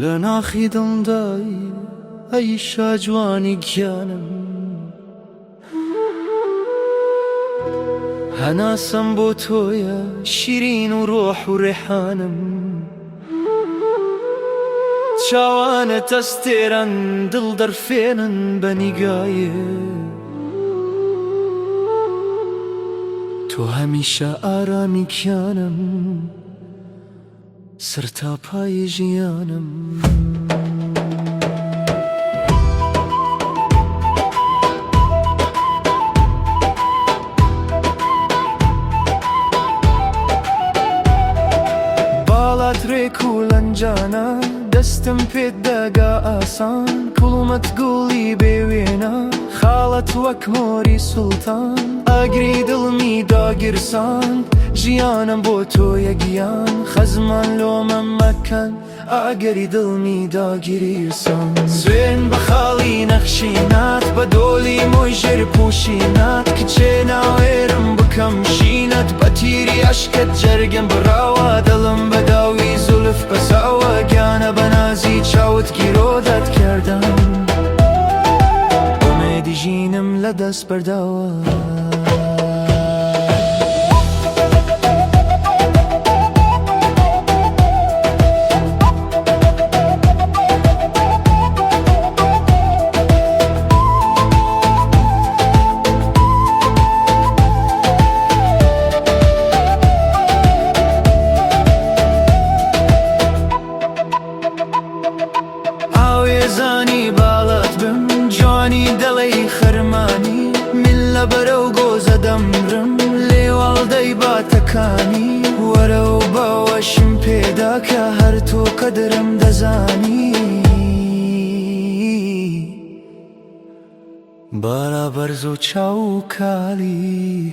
لناخی دڵدای ئەی شاجوانی گیانم، هەناسەم بۆ تۆیە شیرین و ڕۆح و ڕێحانم. چاوانت ئەستێرەن دڵ دەرفێنن بە نیگایە، تۆ هەمیشە ئارامی گیانم، سەر تا پای ژیانم. باڵات ڕێک و لەنجانە، دەستم پێت دەگا ئاسان، کوڵمت گوڵی بێوێنە، خاڵت وەک مۆری سوڵتان، ئەگری دڵمی داگیرسان، ژیانم بۆ تۆ یەکیان، خەزمان لۆمەم مەکەن ئەگەری دڵمی داگیرسان. سوێن بە خاڵی نەخشینات، بە دۆڵی مۆژێر پوشینات، کچێ ناوێرم بکەم شینەت، بە تیری عەشقت جەرگم بڕاوە، دڵم بە داوی زولف بەساوە، گیانە بە نازی چاوت گیرۆدەت کردم، ئومێدی ژینم لە دەست بەرداوە. ئاوێزانی باڵات بم، جوانی دەڵێی خەرمانی، من لە بەرەو گۆزە دەمرم، لێواڵدەی باتەکانی، وەرە و باوەشم پێدا کە هەر تۆ قەدرم دەزانی. بارا بەرز و چاو و کاڵی،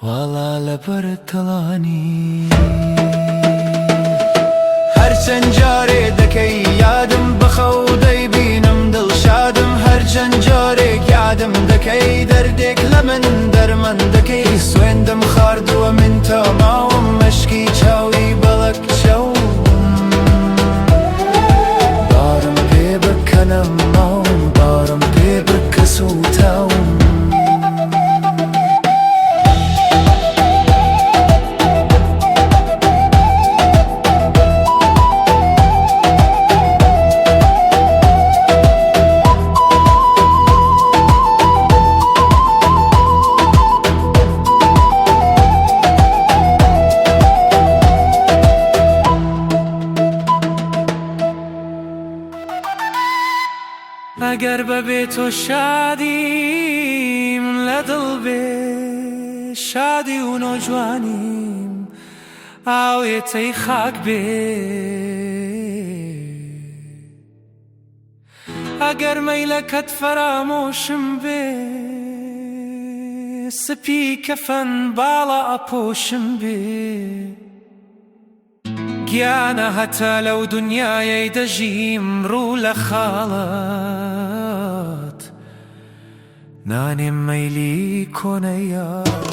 واڵا لەبەرت دڵانی. هەرچەند جارێ دەکەی یادم، بەخەو دەیبینم دڵشادم، هەرچەند جارێک یادم دەکەی، دەردێک لە من دەرمەن دەکەی، سوێندم خاردووە من تا ماوم، مەشکی چاوی بەڵەک چەوم، بارم پێ بکەنە ماوم، بارم پێ بکە سوتاوم. ئەگەر بەبێ تۆ شادیم لە دڵ بێ، شادی و نۆجوانیم ئاوێتەی خاک بێ. ئەگەر مەیلەکەت فەرامۆشم بێ، سپی کەفەن باڵا ئەپۆشم بێ، گیانە هەتا لەو دونیایەی دەژیم ڕوو لە خاڵات، نانێم مەیلی کۆنە یار.